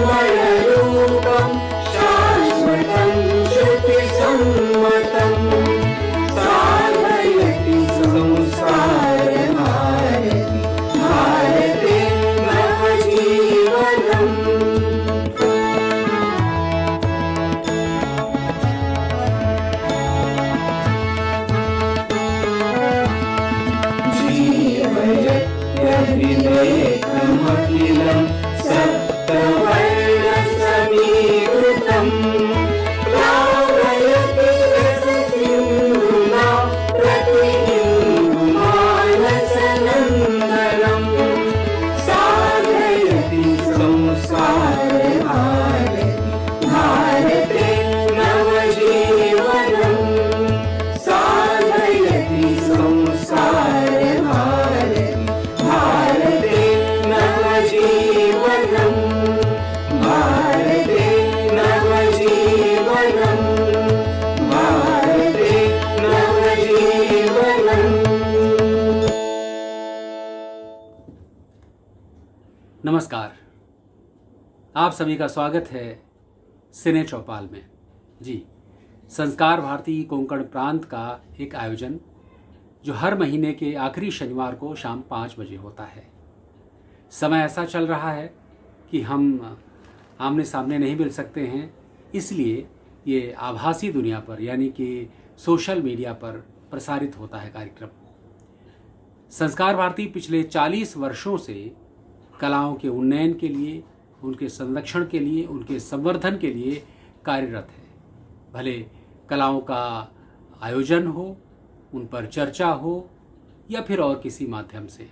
अमररूपं शाश्वतं श्रुतिसम्मतं साधयति संसारभारती भारते नवजीवनम्। जीवयत्यभिलेखमखिलं सप्तवर्णसमीकृतं प्लावयति रससिन्धुना प्रतिबिम्बमानसनन्दनं साधयति संसारभारती भारते नवजीवनम् साधयति संसारभारती भारते नवजीवनम् भारते नवजीवनम् भारते नवजीवनम्। नमस्कार, आप सभी का स्वागत है सिने चौपाल में। जी, संस्कार भारती कोंकण प्रांत का एक आयोजन जो हर महीने के आखिरी शनिवार को शाम 5 बजे होता है। समय ऐसा चल रहा है कि हम आमने सामने नहीं मिल सकते हैं, इसलिए ये आभासी दुनिया पर यानी कि सोशल मीडिया पर प्रसारित होता है कार्यक्रम। संस्कार भारती पिछले 40 वर्षों से कलाओं के उन्नयन के लिए, उनके संरक्षण के लिए, उनके संवर्धन के लिए कार्यरत है। भले कलाओं का आयोजन हो, उन पर चर्चा हो या फिर और किसी माध्यम से,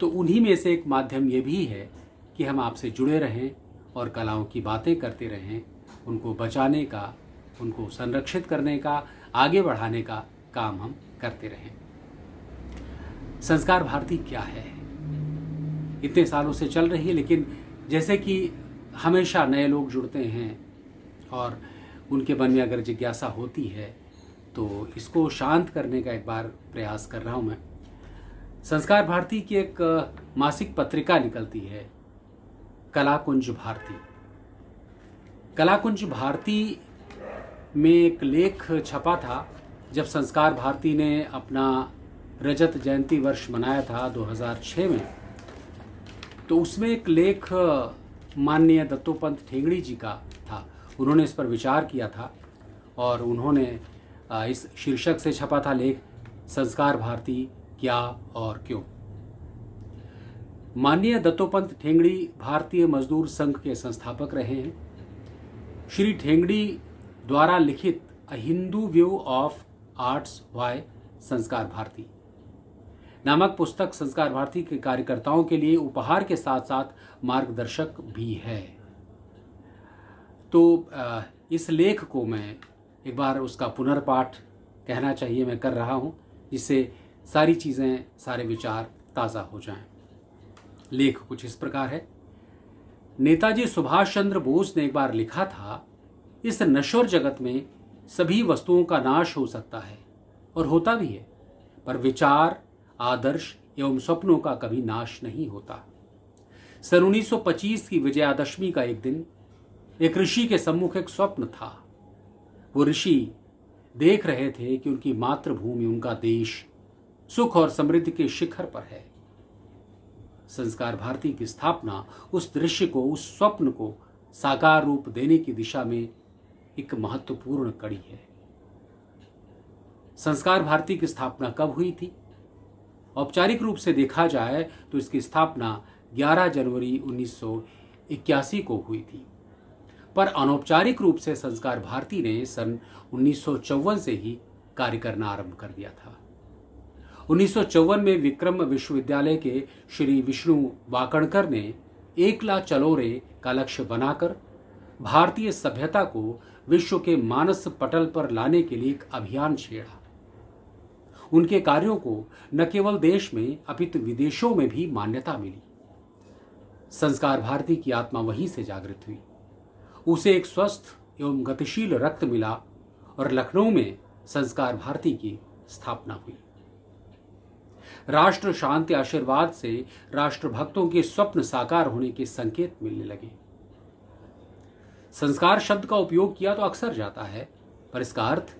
तो उन्हीं में से एक माध्यम ये भी है कि हम आपसे जुड़े रहें और कलाओं की बातें करते रहें, उनको बचाने का, उनको संरक्षित करने का, आगे बढ़ाने का काम हम करते रहें। संस्कार भारती क्या है? इतने सालों से चल रही है, लेकिन जैसे कि हमेशा नए लोग जुड़ते हैं और उनके मन में अगर जिज्ञासा होती है तो इसको शांत करने का एक बार प्रयास कर रहा हूँ मैं। संस्कार भारती की एक मासिक पत्रिका निकलती है, कलाकुंज भारती। कलाकुंज भारती में एक लेख छपा था जब संस्कार भारती ने अपना रजत जयंती वर्ष मनाया था 2006 में। तो उसमें एक लेख माननीय दत्तोपंत ठेंगड़ी जी का था। उन्होंने इस पर विचार किया था और उन्होंने इस शीर्षक से छपा था लेख, संस्कार भारती क्या और क्यों। माननीय दत्तोपंत ठेंगड़ी भारतीय मजदूर संघ के संस्थापक रहे हैं। श्री ठेंगड़ी द्वारा लिखित अ हिंदू व्यू ऑफ आर्ट्स वाय संस्कार भारती नामक पुस्तक संस्कार भारती के कार्यकर्ताओं के लिए उपहार के साथ साथ मार्गदर्शक भी है। तो इस लेख को मैं एक बार उसका पुनर्पाठ कहना चाहिए मैं कर रहा हूँ, जिससे सारी चीज़ें, सारे विचार ताज़ा हो जाएं। लेख कुछ इस प्रकार है। नेताजी सुभाष चंद्र बोस ने एक बार लिखा था, इस नश्वर जगत में सभी वस्तुओं का नाश हो सकता है और होता भी है, पर विचार, आदर्श एवं स्वप्नों का कभी नाश नहीं होता। सन 1925 की विजयादशमी का एक दिन एक ऋषि के सम्मुख एक स्वप्न था। वो ऋषि देख रहे थे कि उनकी मातृभूमि, उनका देश सुख और समृद्धि के शिखर पर है। संस्कार भारती की स्थापना उस दृश्य को, उस स्वप्न को साकार रूप देने की दिशा में एक महत्वपूर्ण कड़ी है। संस्कार भारती की स्थापना कब हुई थी? औपचारिक रूप से देखा जाए तो इसकी स्थापना 11 जनवरी 1981 को हुई थी, पर अनौपचारिक रूप से संस्कार भारती ने सन 1954 से ही कार्य करना आरंभ कर दिया था। 1954 में विक्रम विश्वविद्यालय के श्री विष्णु वाकणकर ने एकला चलो रे का लक्ष्य बनाकर भारतीय सभ्यता को विश्व के मानस पटल पर लाने के लिए एक अभियान छेड़ा। उनके कार्यों को न केवल देश में अपितु विदेशों में भी मान्यता मिली। संस्कार भारती की आत्मा वहीं से जागृत हुई। उसे एक स्वस्थ एवं गतिशील रक्त मिला और लखनऊ में संस्कार भारती की स्थापना हुई। राष्ट्र शांति आशीर्वाद से राष्ट्रभक्तों के स्वप्न साकार होने के संकेत मिलने लगे। संस्कार शब्द का उपयोग किया तो अक्सर जाता है, पर इसका अर्थ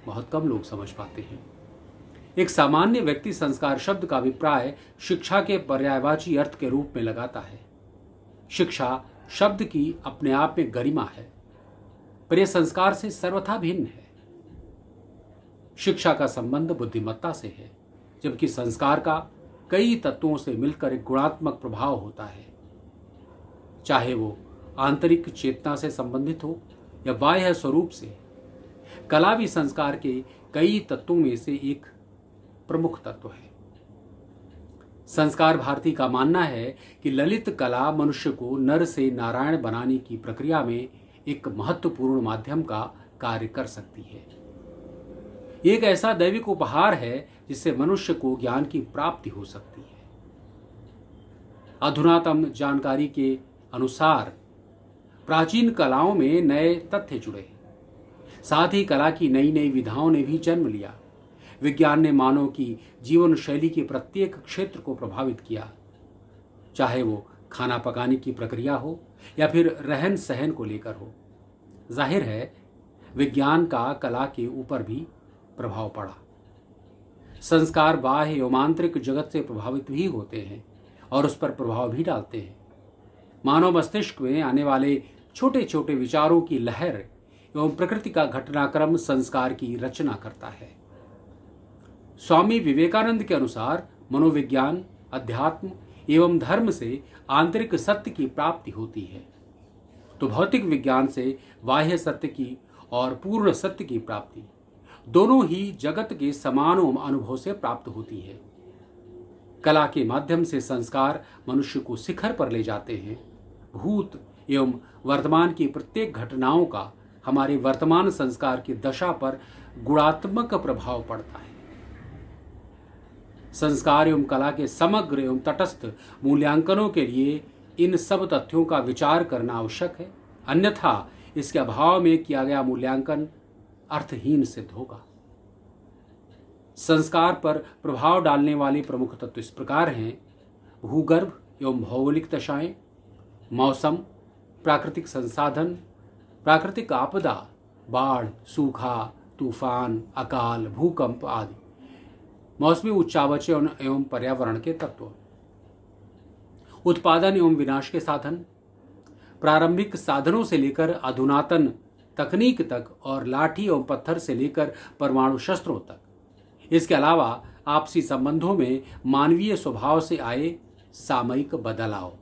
बहुत कम लोग समझ पाते हैं। एक सामान्य व्यक्ति संस्कार शब्द का अभिप्राय शिक्षा के पर्यायवाची अर्थ के रूप में लगाता है। शिक्षा शब्द की अपने आप में गरिमा है, पर यह संस्कार से सर्वथा भिन्न है। शिक्षा का संबंध बुद्धिमत्ता से है, जबकि संस्कार का कई तत्वों से मिलकर एक गुणात्मक प्रभाव होता है, चाहे वो आंतरिक चेतना से संबंधित हो या बाह्य स्वरूप से। कला भी संस्कार के कई तत्वों में से एक प्रमुख तत्व है। संस्कार भारती का मानना है कि ललित कला मनुष्य को नर से नारायण बनाने की प्रक्रिया में एक महत्वपूर्ण माध्यम का कार्य कर सकती है। एक ऐसा दैविक उपहार है जिससे मनुष्य को ज्ञान की प्राप्ति हो सकती है। अधुनातम जानकारी के अनुसार प्राचीन कलाओं में नए तथ्य जुड़े, साथ ही कला की नई नई विधाओं ने भी जन्म लिया। विज्ञान ने मानव की जीवन शैली के प्रत्येक क्षेत्र को प्रभावित किया, चाहे वो खाना पकाने की प्रक्रिया हो या फिर रहन सहन को लेकर हो। जाहिर है विज्ञान का कला के ऊपर भी प्रभाव पड़ा। संस्कार बाह्य एवं आंतरिक जगत से प्रभावित भी होते हैं और उस पर प्रभाव भी डालते हैं। मानव मस्तिष्क में आने वाले छोटे छोटे विचारों की लहर एवं प्रकृति का घटनाक्रम संस्कार की रचना करता है। स्वामी विवेकानंद के अनुसार मनोविज्ञान, अध्यात्म एवं धर्म से आंतरिक सत्य की प्राप्ति होती है, तो भौतिक विज्ञान से बाह्य सत्य की और पूर्ण सत्य की प्राप्ति दोनों ही जगत के समान अनुभव से प्राप्त होती है। कला के माध्यम से संस्कार मनुष्य को शिखर पर ले जाते हैं। भूत एवं वर्तमान की प्रत्येक घटनाओं का हमारे वर्तमान संस्कार की दशा पर गुणात्मक प्रभाव पड़ता है। संस्कार एवं कला के समग्र एवं तटस्थ मूल्यांकनों के लिए इन सब तथ्यों का विचार करना आवश्यक है, अन्यथा इसके अभाव में किया गया मूल्यांकन अर्थहीन सिद्ध होगा। संस्कार पर प्रभाव डालने वाले प्रमुख तत्व इस प्रकार हैं: भूगर्भ एवं भौगोलिक दशाएं, मौसम, प्राकृतिक संसाधन, प्राकृतिक आपदा, बाढ़, सूखा, तूफान, अकाल, भूकंप आदि, मौसमी उच्चावच एवं पर्यावरण के तत्व, उत्पादन एवं विनाश के साधन, प्रारंभिक साधनों से लेकर अधुनातन तकनीक तक और लाठी एवं पत्थर से लेकर परमाणु शस्त्रों तक। इसके अलावा आपसी संबंधों में मानवीय स्वभाव से आए सामयिक बदलाव,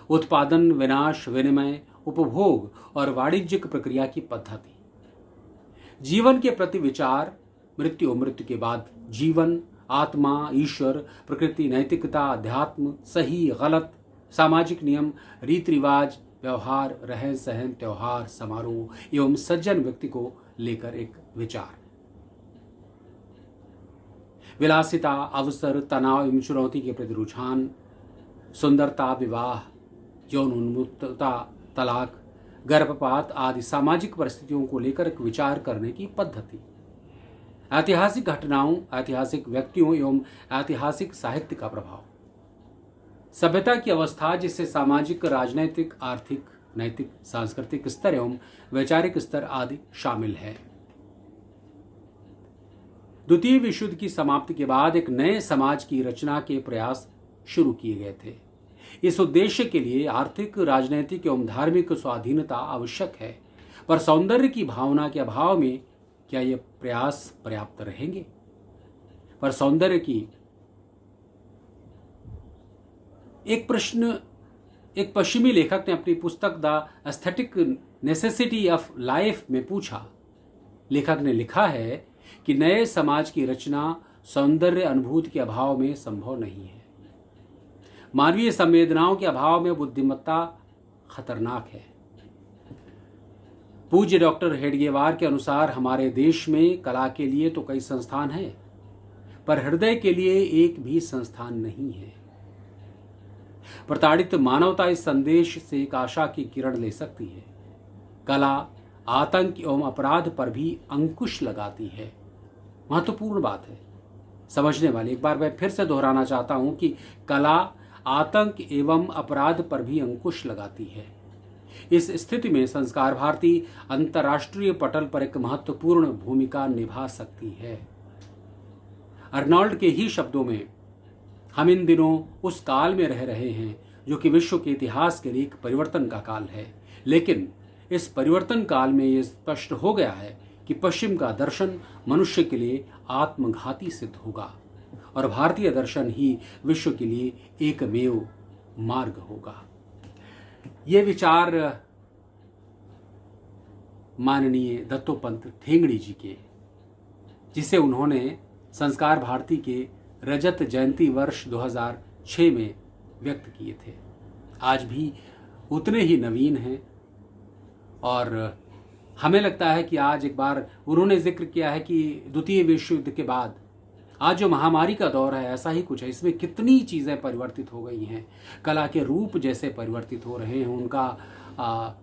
उत्पादन, विनाश, विनिमय, उपभोग और वाणिज्यिक प्रक्रिया की पद्धति, जीवन के प्रति विचार, मृत्यु और मृत्यु के बाद जीवन, आत्मा, ईश्वर, प्रकृति, नैतिकता, अध्यात्म, सही गलत, सामाजिक नियम, रीति रिवाज, व्यवहार, रहन सहन, त्योहार, समारोह एवं सज्जन व्यक्ति को लेकर एक विचार, विलासिता, अवसर, तनाव एवं चुनौती के प्रति रुझान, सुंदरता, विवाह, यौन उन्मुक्तता, तलाक, गर्भपात आदि सामाजिक परिस्थितियों को लेकर एक विचार करने की पद्धति, ऐतिहासिक घटनाओं, ऐतिहासिक व्यक्तियों एवं ऐतिहासिक साहित्य का प्रभाव, सभ्यता की अवस्था जिससे सामाजिक, राजनैतिक, आर्थिक, नैतिक, सांस्कृतिक स्तर एवं वैचारिक स्तर आदि शामिल है। द्वितीय विश्व युद्ध की समाप्ति के बाद एक नए समाज की रचना के प्रयास शुरू किए गए थे। इस उद्देश्य के लिए आर्थिक, राजनैतिक एवं धार्मिक स्वाधीनता आवश्यक है, पर सौंदर्य की भावना के अभाव में क्या ये प्रयास पर्याप्त रहेंगे? पर सौंदर्य की एक प्रश्न एक पश्चिमी लेखक ने अपनी पुस्तक the aesthetic necessity of life में पूछा। लेखक ने लिखा है कि नए समाज की रचना सौंदर्य अनुभूति के अभाव में संभव नहीं है। मानवीय संवेदनाओं के अभाव में बुद्धिमत्ता खतरनाक है। पूज्य डॉक्टर हेडगेवार के अनुसार हमारे देश में कला के लिए तो कई संस्थान हैं, पर हृदय के लिए एक भी संस्थान नहीं है। प्रताड़ित मानवता इस संदेश से एक आशा की किरण ले सकती है। कला आतंक एवं अपराध पर भी अंकुश लगाती है। महत्वपूर्ण बात है समझने वाली। एक बार मैं फिर से दोहराना चाहता हूं कि कला आतंक एवं अपराध पर भी अंकुश लगाती है। इस स्थिति में संस्कार भारती अंतर्राष्ट्रीय पटल पर एक महत्वपूर्ण भूमिका निभा सकती है। अर्नॉल्ड के ही शब्दों में, हम इन दिनों उस काल में रह रहे हैं जो कि विश्व के इतिहास के लिए एक परिवर्तन का काल है, लेकिन इस परिवर्तन काल में यह स्पष्ट हो गया है कि पश्चिम का दर्शन मनुष्य के लिए आत्मघाती सिद्ध होगा और भारतीय दर्शन ही विश्व के लिए एकमेव मार्ग होगा। ये विचार माननीय दत्तोपंत ठेंगड़ी जी के, जिसे उन्होंने संस्कार भारती के रजत जयंती वर्ष 2006 में व्यक्त किए थे, आज भी उतने ही नवीन हैं। और हमें लगता है कि आज एक बार उन्होंने जिक्र किया है कि द्वितीय विश्व युद्ध के बाद आज जो महामारी का दौर है ऐसा ही कुछ है। इसमें कितनी चीज़ें परिवर्तित हो गई हैं, कला के रूप जैसे परिवर्तित हो रहे हैं, उनका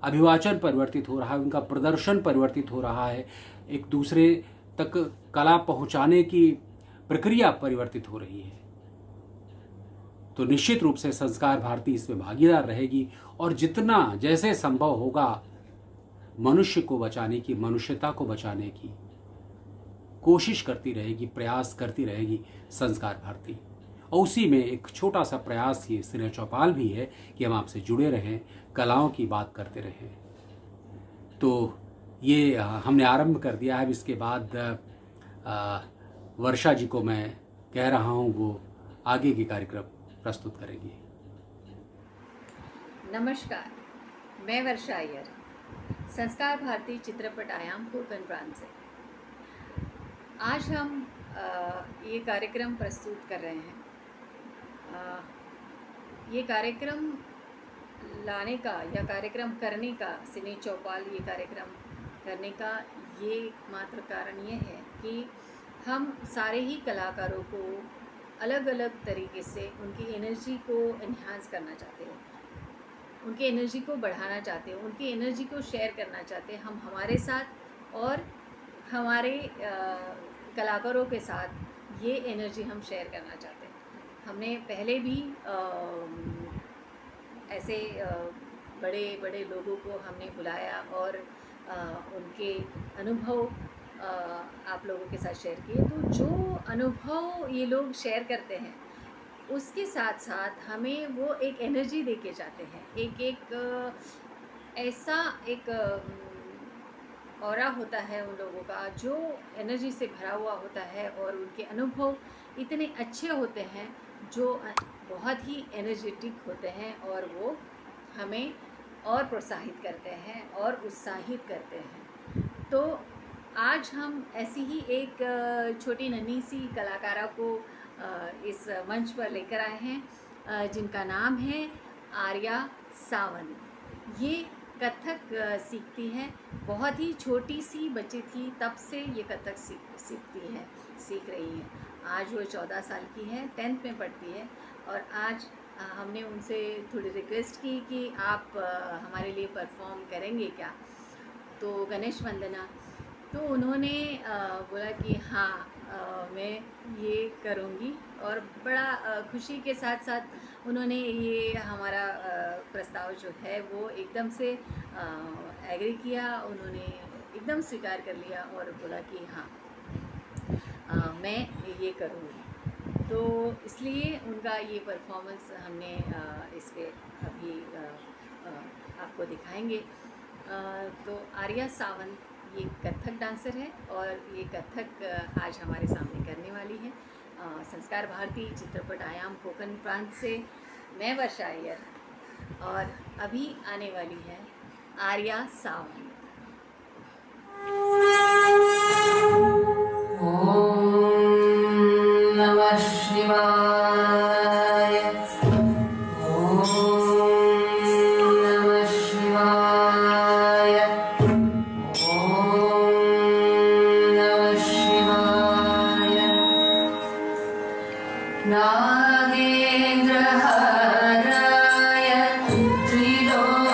अभिवाचन परिवर्तित हो रहा है, उनका प्रदर्शन परिवर्तित हो रहा है, एक दूसरे तक कला पहुंचाने की प्रक्रिया परिवर्तित हो रही है। तो निश्चित रूप से संस्कार भारती इसमें भागीदार रहेगी और जितना जैसे संभव होगा मनुष्य को बचाने की, मनुष्यता को बचाने की कोशिश करती रहेगी, प्रयास करती रहेगी संस्कार भारती। और उसी में एक छोटा सा प्रयास ये स्नेह चौपाल भी है कि हम आपसे जुड़े रहें, कलाओं की बात करते रहें। तो ये हमने आरंभ कर दिया है। इसके बाद वर्षा जी को मैं कह रहा हूँ वो आगे के कार्यक्रम प्रस्तुत करेंगी। नमस्कार, मैं वर्षा अय्यर, संस्कार भारती चित्रपट आयाम कोकण प्रांत से। आज हम ये कार्यक्रम प्रस्तुत कर रहे हैं। ये कार्यक्रम लाने का या कार्यक्रम करने का, सिने चौपाल ये कार्यक्रम करने का ये मात्र कारण ये है कि हम सारे ही कलाकारों को अलग अलग तरीके से उनकी एनर्जी को एनहांस करना चाहते हैं, उनकी एनर्जी को बढ़ाना चाहते हैं, उनकी एनर्जी को शेयर करना चाहते हैं। हम हमारे साथ और हमारे कलाकारों के साथ ये एनर्जी हम शेयर करना चाहते हैं। हमने पहले भी ऐसे बड़े बड़े लोगों को हमने बुलाया और उनके अनुभव आप लोगों के साथ शेयर किए। तो जो अनुभव ये लोग शेयर करते हैं उसके साथ साथ हमें वो एक एनर्जी दे के जाते हैं, एक ऐसा एक ऑरा होता है उन लोगों का जो एनर्जी से भरा हुआ होता है और उनके अनुभव इतने अच्छे होते हैं जो बहुत ही एनर्जेटिक होते हैं और वो हमें और प्रोत्साहित करते हैं और उत्साहित करते हैं। तो आज हम ऐसी ही एक छोटी नन्ही सी कलाकारा को इस मंच पर लेकर आए हैं जिनका नाम है आर्या सावंत। ये कथक सीखती है, बहुत ही छोटी सी बच्ची थी तब से ये कथक सीख रही है। आज वो 14 साल की है, 10th में पढ़ती है। और आज हमने उनसे थोड़ी रिक्वेस्ट की कि आप हमारे लिए परफॉर्म करेंगे क्या, तो गणेश वंदना। तो उन्होंने बोला कि हाँ मैं ये करूँगी और बड़ा खुशी के साथ साथ उन्होंने ये हमारा प्रस्ताव जो है वो एकदम से एग्री किया, उन्होंने एकदम स्वीकार कर लिया और बोला कि हाँ मैं ये करूँगी। तो इसलिए उनका ये परफॉर्मेंस हमने इस पर अभी आपको दिखाएंगे। तो आर्या सावंत ये कथक डांसर है और ये कथक आज हमारे सामने करने वाली है। संस्कार भारती चित्रपट आयाम कोकण प्रांत से मैं वर्षा अय्यर और अभी आने वाली है आर्या सावंत। ओम नमः शिवाय। ओम नमः शिवाय। ओम नमः शिवाय। नागेन्द्रहाराय त्रिलोचनाय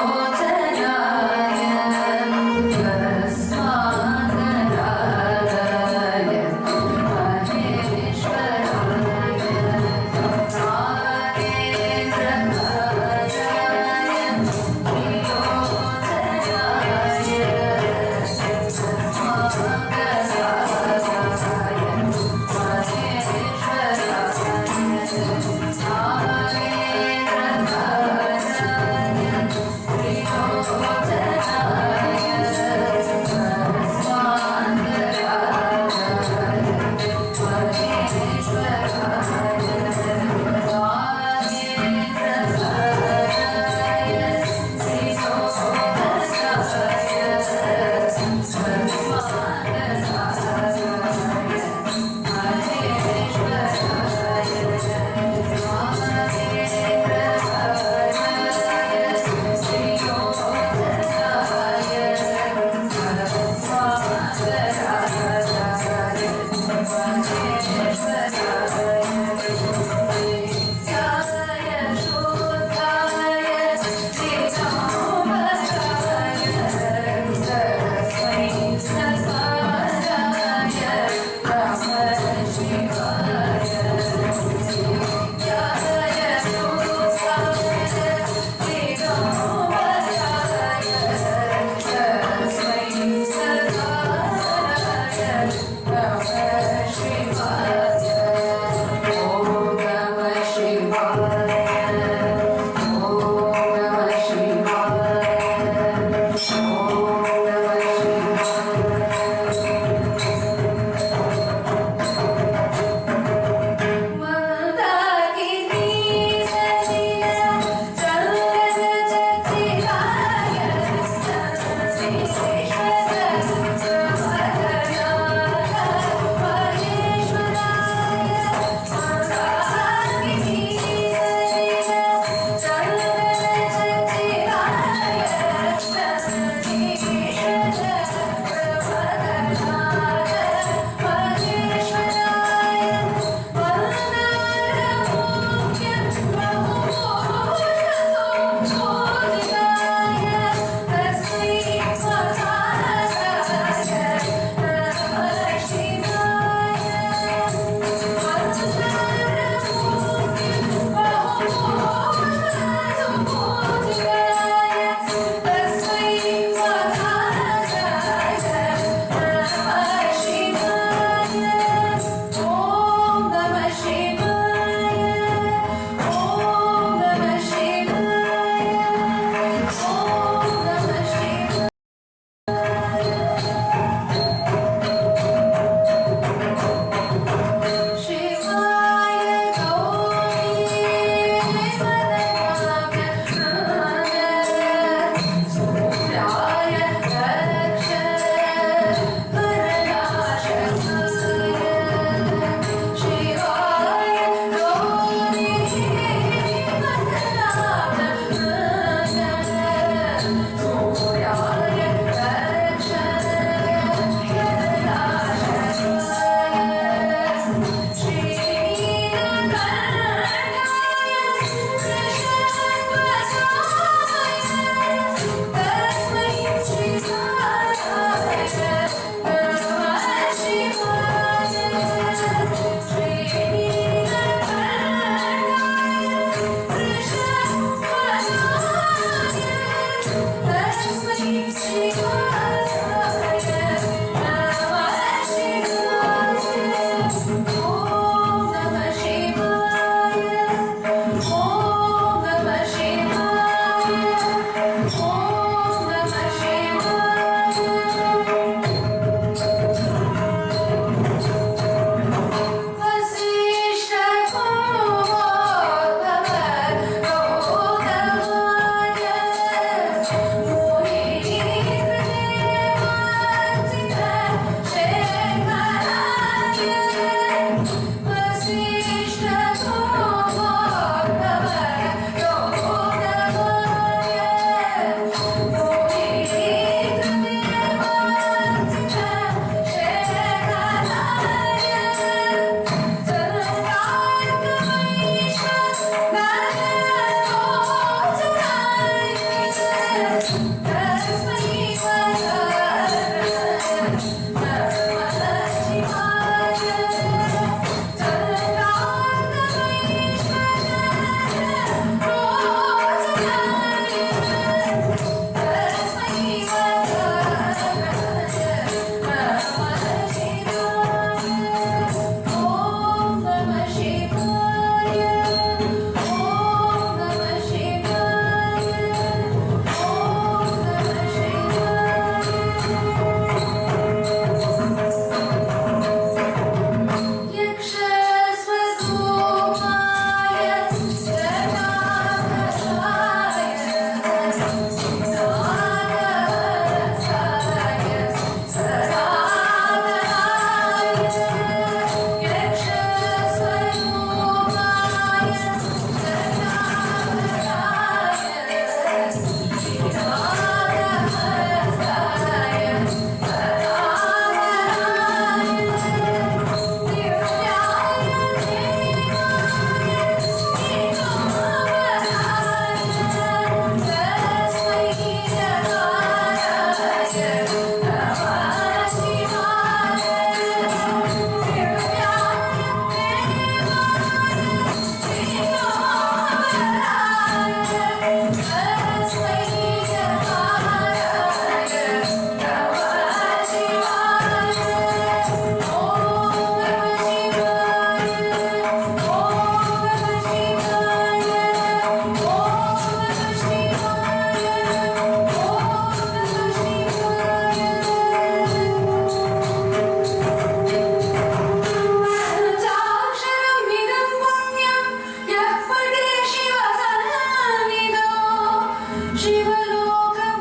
शिवलोकमवाप्नोति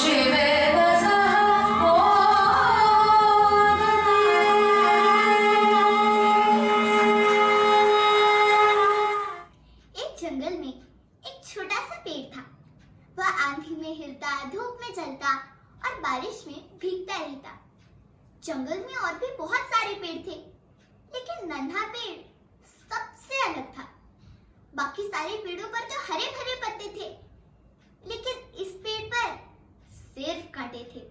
शिवेन सह मोदते। एक जंगल में एक छोटा सा पेड़ था। वह आंधी में हिलता, धूप में जलता और बारिश में भीगता रहता। जंगल में और भी बहुत सारे पेड़ थे, लेकिन नन्हा पेड़ सबसे अलग था। बाकी सारे पेड़ों पर तो हरे भरे पत्ते थे, लेकिन इस पेड़ पर सिर्फ कांटे थे।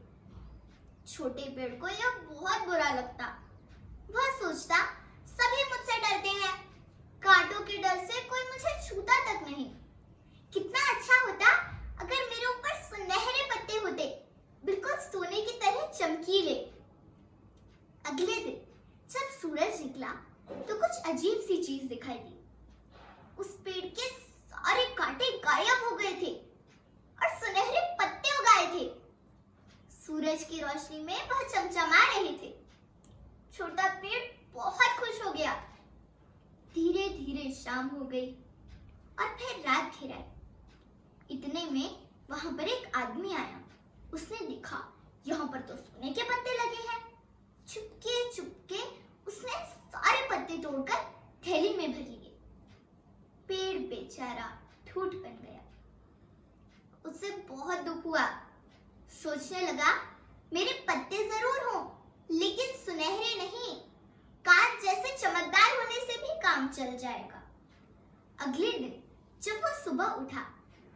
छोटे पेड़ को यह बहुत बुरा लगता। वह सोचता, सभी मुझसे डरते हैं, कांटों के डर से कोई मुझे छूता तक नहीं। कितना अच्छा होता अगर मेरे ऊपर सुनहरे पत्ते होते, बिल्कुल सोने की तरह चमकीले। अगले दिन जब सूरज निकला तो कुछ अजीब सी चीज दिखाई दी। उस पेड़ के सारे कांटे गायब हो गए थे और सुनहरे पत्ते उगाए थे। सूरज की रोशनी में वह चमचमा रहे थे। छोटा पेड़ बहुत खुश हो गया। धीरे धीरे शाम हो गई और फिर रात घिर आई। इतने में वहां पर एक आदमी आया। उसने देखा यहाँ पर तो सोने के पत्ते लगे हैं। चुपके चुपके उसने सारे पत्ते तोड़कर थैली में भर लिए। पेड़ बेचारा ठूठ बन गया। उसे बहुत दुख हुआ। सोचने लगा, मेरे पत्ते जरूर हों, लेकिन सुनहरे नहीं, कांच जैसे चमकदार होने से भी काम चल जाएगा। अगले दिन जब वह सुबह उठा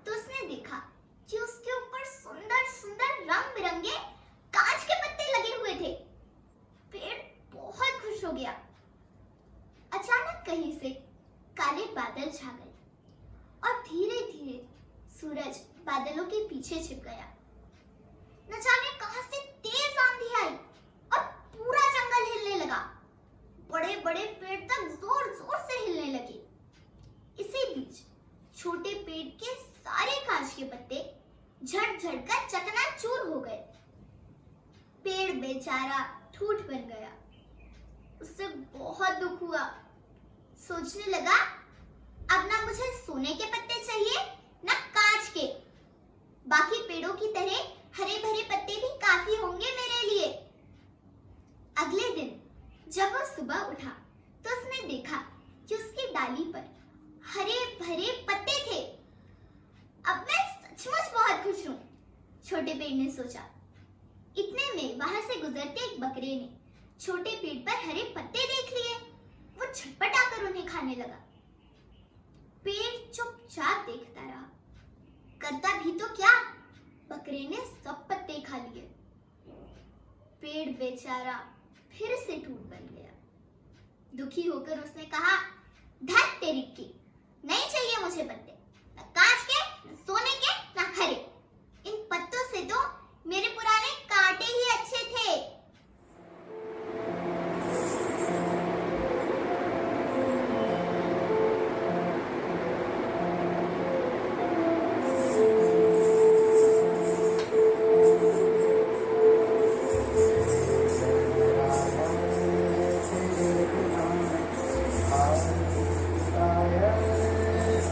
तो उसने देखा कि उसके ऊपर सुंदर सुंदर रंग बिरंगे कांच के पत्ते लगे हुए थे। पेड़ बहुत खुश हो गया। अचानक कहीं से काले बादल छा गए और धीरे धीरे सूरज बादलों के पीछे छिप गया। न जाने कहां से तेज आंधी आई और पूरा जंगल हिलने लगा। बड़े बड़े पेड़ तक जोर जोर से हिलने लगे। इसी बीच छोटे पेड़ के सारे कांच के पत्ते झड़ झड़ कर चकनाचूर हो गए। पेड़ बेचारा ठूठ बन गया। उससे बहुत दुख हुआ। सोचने लगा, अब ना मुझे सोने के पत्ते चाहिए ना कांच के। बाकी पेड़ों की तरह हरे भरे पत्ते भी काफी होंगे मेरे लिए। अगले दिन जब वह सुबह उठा तो उसने देखा कि उसकी डाली पर हरे भरे पत्ते थे। अब मैं सचमुच बहुत खुश हूँ, छोटे पेड़ ने सोचा। इतने में वहां से गुजरते एक बकरे ने छोटे पेड़ पर हरे पत्ते देख लिए। वो छटपटाकर उन्हें खाने लगा। पेड़ चुपचाप देखता रहा। करता भी तो क्या, बकरे ने सब पत्ते खा लिए। पेड़ बेचारा फिर से टूट बन गया। दुखी होकर उसने कहा, धत तेरी की, नहीं चाहिए मुझे पत्ते, न कांच के, न सोने के, न हरे। इन पत्तों से तो मेरे पुराने कांटे ही अच्छे थे।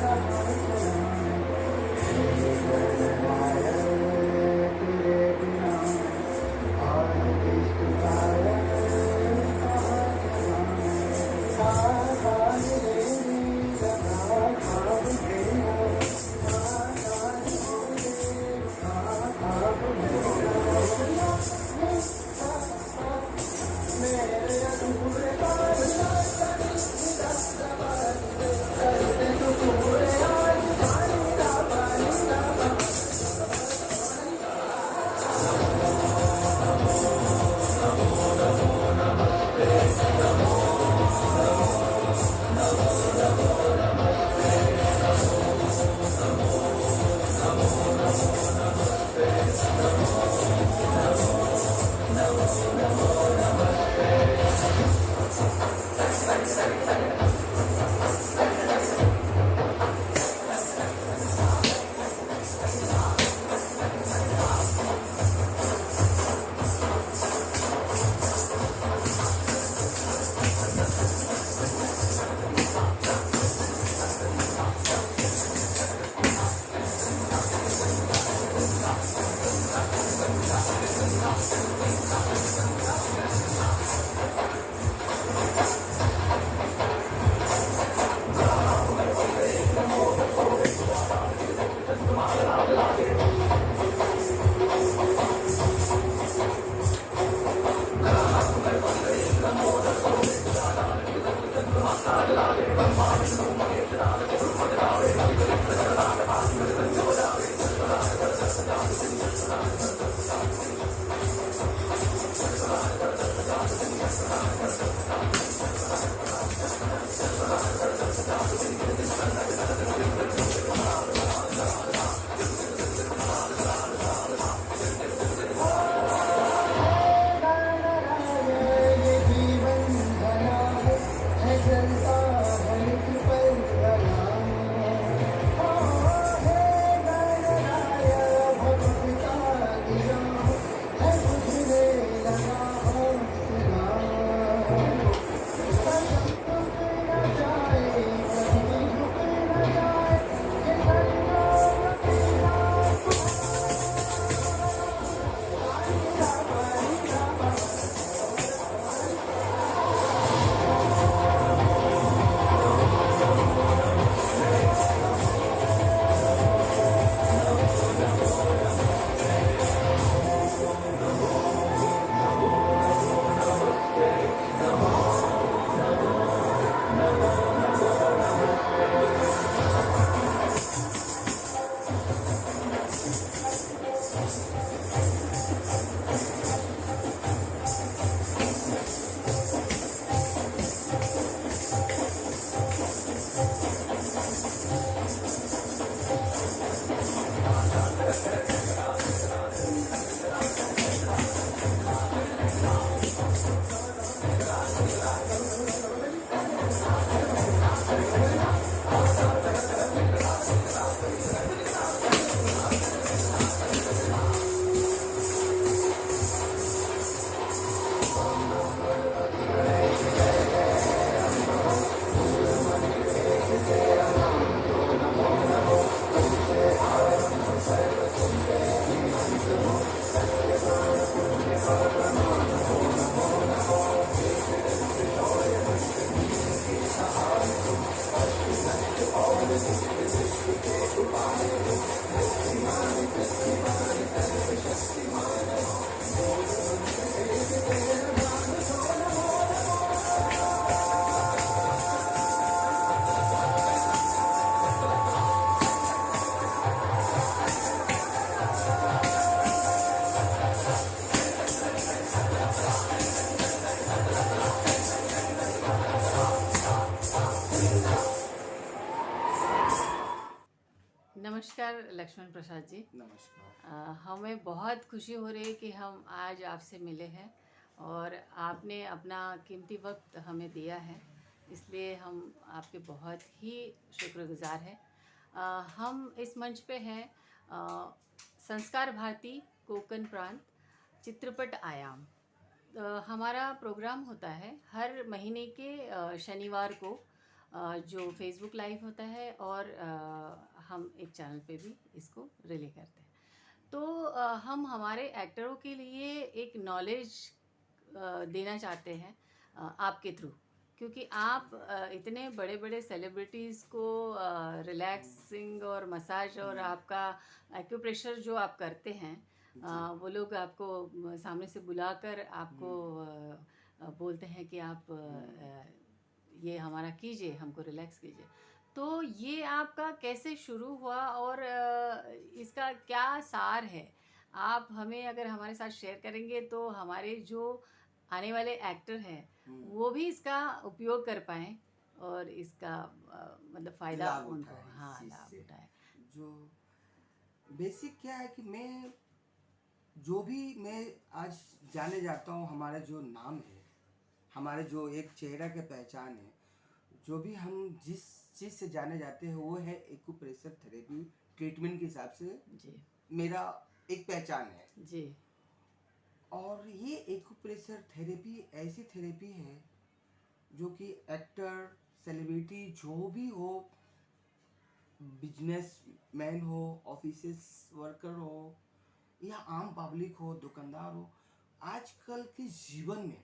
Hare नमस्कार लक्ष्मण प्रसाद जी। नमस्कार। हमें बहुत खुशी हो रही है कि हम आज आपसे मिले हैं और आपने अपना कीमती वक्त हमें दिया है, इसलिए हम आपके बहुत ही शुक्रगुजार हैं। हम इस मंच पे हैं संस्कार भारती कोकण प्रांत चित्रपट आयाम। हमारा प्रोग्राम होता है हर महीने के शनिवार को, जो फेसबुक लाइव होता है और हम एक चैनल पे भी इसको रिले करते हैं। तो हम हमारे एक्टरों के लिए एक नॉलेज देना चाहते हैं आपके थ्रू, क्योंकि आप इतने बड़े बड़े सेलिब्रिटीज़ को रिलैक्सिंग और मसाज और आपका एक्यूप्रेशर जो आप करते हैं, वो लोग आपको सामने से बुलाकर आपको बोलते हैं कि आप ये हमारा कीजिए, हमको रिलैक्स कीजिए। तो ये आपका कैसे शुरू हुआ और इसका क्या सार है? आप हमें अगर हमारे साथ शेयर करेंगे तो हमारे जो आने वाले एक्टर हैं वो भी इसका उपयोग कर पाएँ और इसका मतलब फ़ायदा लाभ उनको, उठाएं हाँ, इस चीज़ लाभ से। उठाएँ। जो बेसिक क्या है कि मैं जो भी मैं आज जाने जाता हूँ, हमारा जो नाम है, हमारे जो एक चेहरा के पहचान है, जो भी हम जिस चीज़ से जाने जाते हैं वो है एक्यूप्रेशर थेरेपी ट्रीटमेंट के हिसाब से जी, मेरा एक पहचान है। जी, और ये एक्यूप्रेशर थेरेपी ऐसी थेरेपी है जो कि एक्टर, सेलिब्रिटी जो भी हो, बिजनेसमैन हो, ऑफिस वर्कर हो या आम पब्लिक हो, दुकानदार हो, आजकल के जीवन में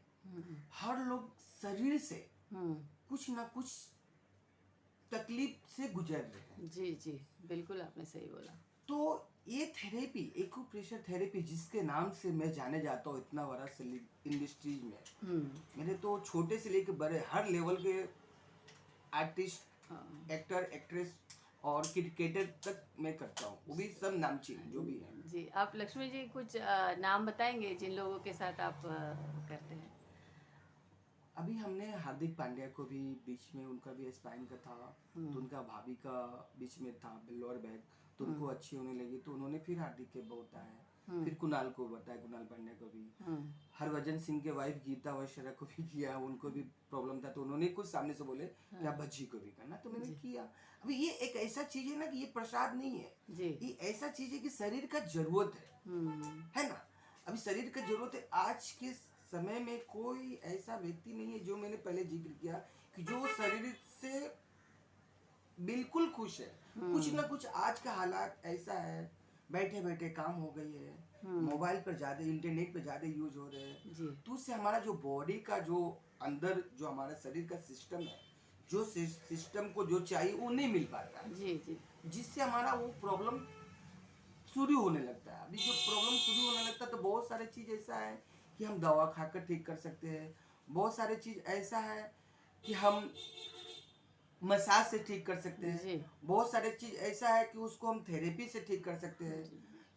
हर लोग शरीर से कुछ ना कुछ तकलीफ से गुजर रहे हैं। जी, जी, बिल्कुल आपने सही बोला। तो ये थेरेपी, एक्यूप्रेशर थेरेपी, जिसके नाम से मैं जाने जाता हूँ इतना बड़ा इंडस्ट्रीज में, मेरे तो छोटे से लेकर बड़े हर लेवल के आर्टिस्ट, एक्टर, एक्ट्रेस और क्रिकेटर तक मैं करता हूँ, वो भी सब नामचीन जो भी है। जी, आप लक्ष्मी जी कुछ नाम बताएंगे जिन लोगों के साथ आप करते हैं? अभी हमने हार्दिक पांड्या को भी बीच में, उनका भी स्पाइन का था, तो उनका भाभी का बीच में था लोअर बैक, तो उनको अच्छी होने लगी तो उन्होंने फिर हार्दिक के बताया, फिर कुणाल को बताया, कुणाल पांड्या को भी, हरभजन सिंह के वाइफ गीता वैश्यरा को भी किया, उनको भी प्रॉब्लम था तो उन्होंने कुछ सामने से बोले क्या भज्जी को भी करना, तो मैंने किया। अभी ये एक ऐसा चीज है ना कि ये प्रसाद नहीं है, ये ऐसा चीज है कि शरीर का जरूरत है ना। अभी शरीर का जरूरत है। आज के समय में कोई ऐसा व्यक्ति नहीं है, जो मैंने पहले जिक्र किया, कि जो शरीर से बिल्कुल खुश है। कुछ ना कुछ आज का हालात ऐसा है, बैठे बैठे काम हो गई है, मोबाइल पर ज्यादा, इंटरनेट पर ज्यादा यूज हो रहे हैं, तो उससे हमारा जो बॉडी का जो अंदर जो हमारा शरीर का सिस्टम है, जो सिस्टम को जो चाहिए वो नहीं मिल पाता है, जी, जी, जिससे हमारा वो प्रॉब्लम शुरू होने लगता है। अभी जो प्रॉब्लम शुरू होने लगता है तो बहुत सारे चीज ऐसा है कि हम दवा खाकर ठीक कर सकते हैं, बहुत सारे चीज ऐसा है कि हम मसाज से ठीक कर सकते हैं, बहुत सारे चीज ऐसा है कि उसको हम थेरेपी से ठीक कर सकते हैं।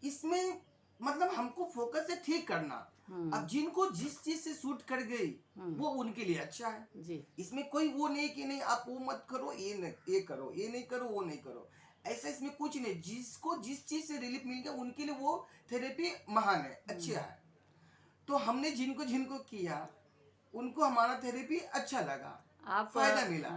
इसमें मतलब हमको फोकस से ठीक करना। अब जिनको जिस चीज से सूट कर गई वो उनके लिए अच्छा है जी। इसमें कोई वो नहीं कि नहीं आप वो मत करो, ये करो, ये नहीं करो, वो नहीं करो, ऐसा इसमें कुछ नहीं। जिसको जिस चीज से रिलीफ मिल गया उनके लिए वो थेरेपी महान है, अच्छा है। तो हमने जिनको जिनको किया उनको हमारा थेरेपी अच्छा लगा, फायदा मिला।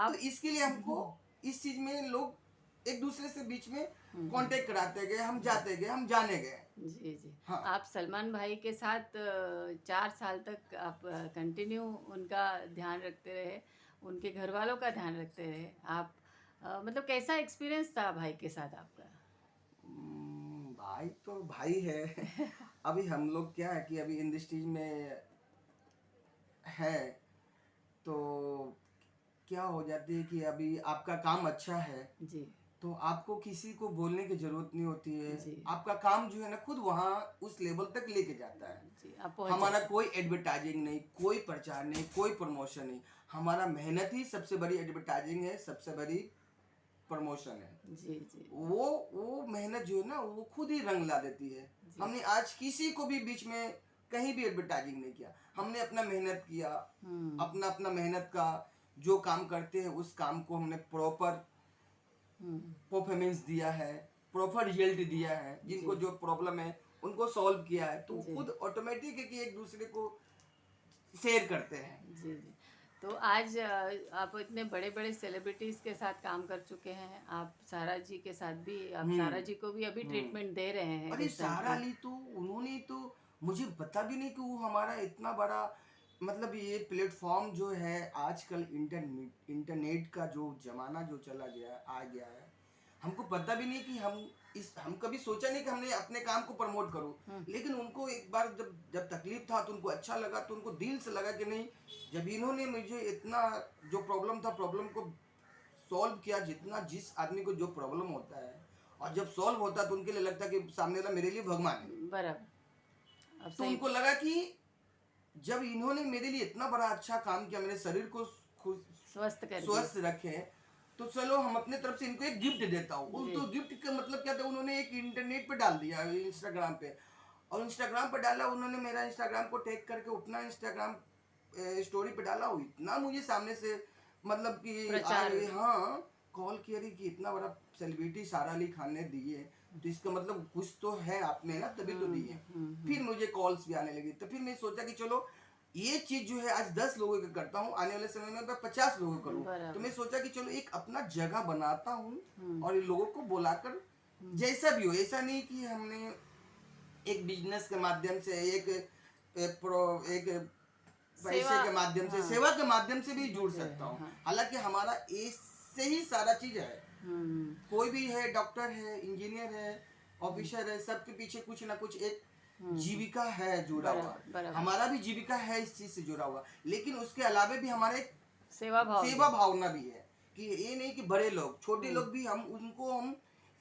तो इसके लिए हमको इस चीज में लोग एक दूसरे से बीच में कांटेक्ट कराते गए, हम जाते गए, हम जाने गए। जी, जी। हाँ। आप सलमान भाई के साथ 4 साल तक आप कंटिन्यू उनका ध्यान रखते रहे, उनके घर वालों का ध्यान रखते रहे। आप मतलब कैसा एक्सपीरियंस था भाई के साथ आपका? भाई तो भाई है। अभी हम लोग क्या है कि अभी इंडस्ट्रीज में है तो क्या हो जाती है कि अभी आपका काम अच्छा है जी, तो आपको किसी को बोलने की जरूरत नहीं होती है। जी। आपका काम जो है ना खुद वहाँ उस लेवल तक लेके जाता है। जी, आप पहुंच हमारा कोई एडवर्टाइजिंग नहीं, कोई प्रचार नहीं, कोई प्रमोशन नहीं, हमारा मेहनत ही सबसे बड़ी एडवर्टाइजिंग है, सबसे बड़ी प्रमोशन है। जी, जी, वो मेहनत जो है ना वो खुद ही रंग ला देती है। हमने आज किसी को भी बीच में कहीं भी एडवर्टाइजिंग नहीं किया, हमने अपना मेहनत किया, अपना मेहनत का जो काम करते हैं उस काम को हमने प्रॉपर परफॉर्मेंस दिया है, प्रॉपर रिजल्ट दिया है, जिनको जो प्रॉब्लम है उनको सॉल्व किया है, तो खुद ऑटोमेटिक है कि एक दूसरे को शेयर करते हैं। जी जी। तो आज आप इतने बड़े बड़े सेलिब्रिटीज के साथ काम कर चुके हैं, आप सारा जी के साथ भी, आप सारा जी को भी अभी ट्रीटमेंट दे रहे हैं। अरे सारा अली तो उन्होंने तो मुझे पता भी नहीं कि वो हमारा इतना बड़ा, मतलब ये प्लेटफॉर्म जो है आजकल इंटरनेट का जो जमाना जो चला गया आ गया है, हमको पता भी नहीं कि हम कभी सोचा नहीं कि हमने अपने काम को प्रमोट करो, लेकिन उनको एक बार जब तकलीफ था तो उनको अच्छा लगा, तो उनको दिल से लगा कि नहीं, जब इन्होंने मुझे इतना जो प्रॉब्लम था प्रॉब्लम को सॉल्व किया, जिस आदमी को जो प्रॉब्लम होता है और जब सॉल्व होता है तो उनके लिए लगता है कि सामने वाला मेरे लिए भगवान है। बराबर। तो उनको लगा कि जब इन्होंने मेरे लिए इतना बड़ा अच्छा काम किया, मेरे शरीर को स्वस्थ रखे, तो चलो हम अपने तरफ से इनको एक गिफ्ट देता हूँ। तो गिफ्ट का मतलब क्या था, उन्होंने एक इंटरनेट पे डाल दिया इंस्टाग्राम पे, और इंस्टाग्राम पे डाला उन्होंने, मेरा इंस्टाग्राम को टैग करके अपना इंस्टाग्राम स्टोरी पे डाला। इतना मुझे सामने से मतलब कि हाँ कॉल किया कि इतना बड़ा सेलिब्रिटी सारा अली खान ने दिए, तो इसका मतलब कुछ तो है आप में ना, तभी तो दिए। फिर मुझे कॉल्स भी आने लगी, तो फिर मैं सोचा कि चलो ये चीज जो है आज 10 लोगों का करता हूँ, आने वाले समय में मैं 50 लोगों को करूँ। तो मैं सोचा कि चलो एक अपना जगह बनाता हूँ और लोगों को बुलाकर, जैसा भी हो, ऐसा नहीं कि हमने एक बिजनेस के माध्यम से, एक पैसे के माध्यम से, सेवा के माध्यम से भी जुड़ सकता हूँ। हालांकि हमारा इससे ही सारा चीज है, कोई भी है, डॉक्टर है, इंजीनियर है, ऑफिसर है, सबके पीछे कुछ ना कुछ एक जीविका है जुड़ा हुआ। हमारा भी जीविका है इस चीज से जुड़ा हुआ, लेकिन उसके अलावा भी हमारे सेवा भावना भी है कि ये नहीं कि बड़े लोग, छोटे लोग भी हम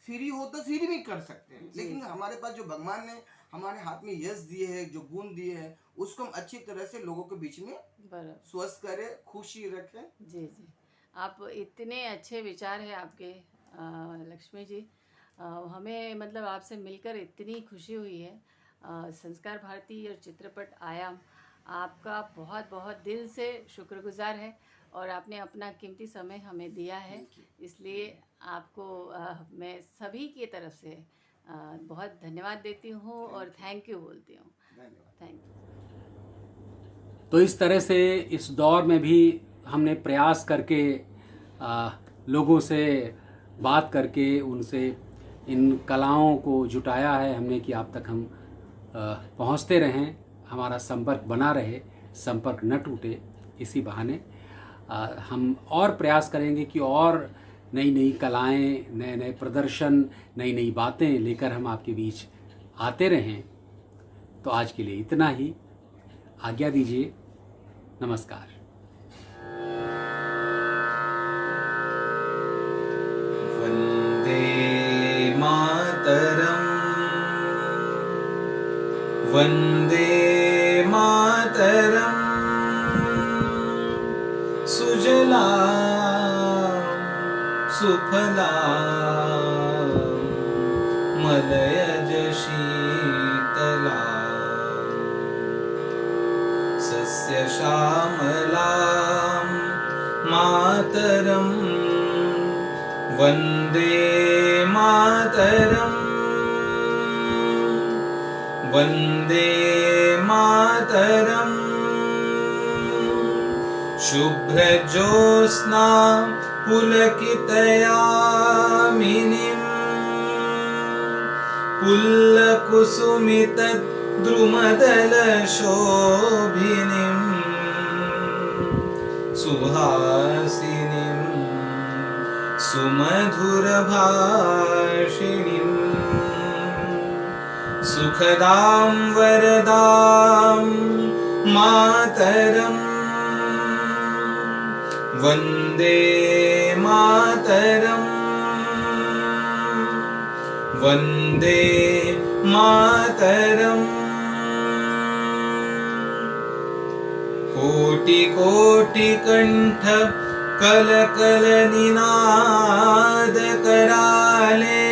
फ्री हो तो फ्री भी कर सकते हैं, लेकिन हमारे पास जो भगवान ने हमारे हाथ में यश दिए है, जो गुण दिए हैं, उसको हम अच्छी तरह से लोगों के बीच में स्वस्थ करें, खुशी रखें। जी जी, आप इतने अच्छे विचार है आपके लक्ष्मी जी। हमें मतलब आपसे मिलकर इतनी खुशी हुई है। संस्कार भारती और चित्रपट आयाम आपका बहुत बहुत दिल से शुक्रगुजार है, और आपने अपना कीमती समय हमें दिया है, इसलिए आपको मैं सभी की तरफ से बहुत धन्यवाद देती हूँ और थैंक यू बोलती हूँ। Thank you. तो इस तरह से इस दौर में भी हमने प्रयास करके लोगों से बात करके उनसे इन कलाओं को जुटाया है हमने कि आप तक हम पहुंचते रहें, हमारा संपर्क बना रहे, संपर्क न टूटे। इसी बहाने हम और प्रयास करेंगे कि और नई नई कलाएं, नए नए प्रदर्शन, नई नई बातें लेकर हम आपके बीच आते रहें। तो आज के लिए इतना ही, आज्ञा दीजिए, नमस्कार। वंदे मातरम, वंदे मातरम, सुजला सुफला मलयज शीतला, सस्य श्यामला मातरम, वंदे मातरम, वंदे मातरम, शुभ्रज्योत्स्ना पुलकितयामिनीं, पुल्लकुसुमितद्रुमदलशोभिनीं, सुहासिनीं सुमधुरभाषिणीं, सुखदां वरदां मातरम्, वंदे मातरम्, वंदे मातरम्। कोटि कोटि कंठ कल कल निनाद कराले,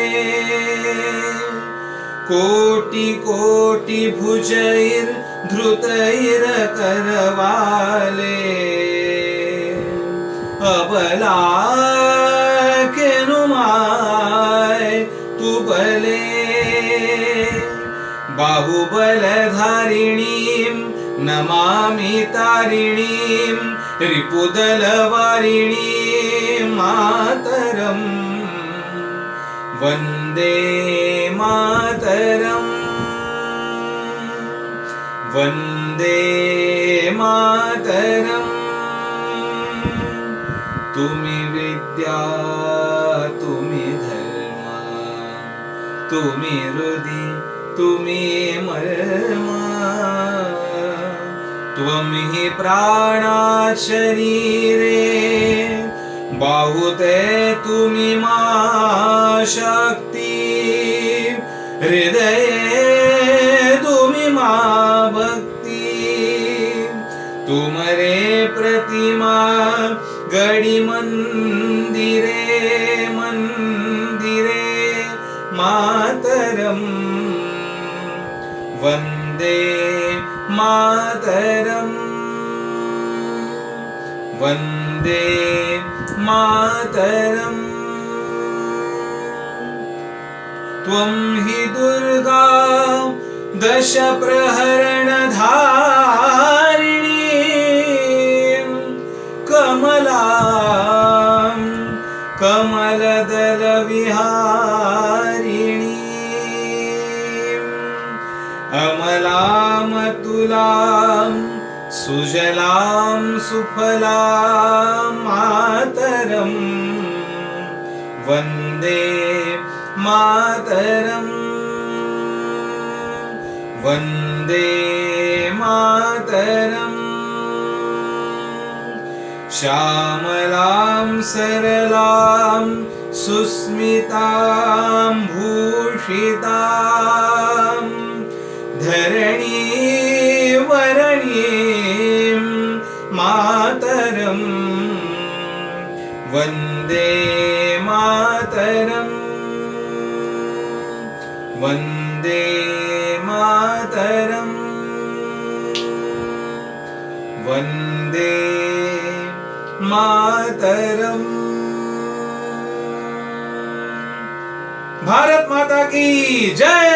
कोटि कोटि भुजैर धृतैर करवाले, अबला के नुमा बाहुबले बाहुबलधारिणीं नमामि तारिणीं रिपुदलवारिणीं मातरम् वन्दे मातरम् वन्दे मातरम् तुम्ही विद्या तुम्ही धर्म तुम्ही हृदि तुम्ही मर्म त्वं हि प्राणात् शरीरे बाहुते तुम्ही मा शक्ति हृदये तुम्ही मा भक्ति तुमरे प्रतिमा गडी मंदिरे मंदिरे मातरम् वन्दे मातरम् वन्दे मातरम् त्वं हि दुर्गा दश प्रहरणधारिणी कमलां कमलदलविहारिणी अमलामतुलां सुजलां सुफलां मातरम् वन्दे मातरम् वन्दे मातरम् श्यामलां सरलां सुस्मितां भूषितां धरणीवरणीं मातरम् वन्दे मातरम् वन्दे मातरम् वन्दे मातरम्। भारत माता की जय।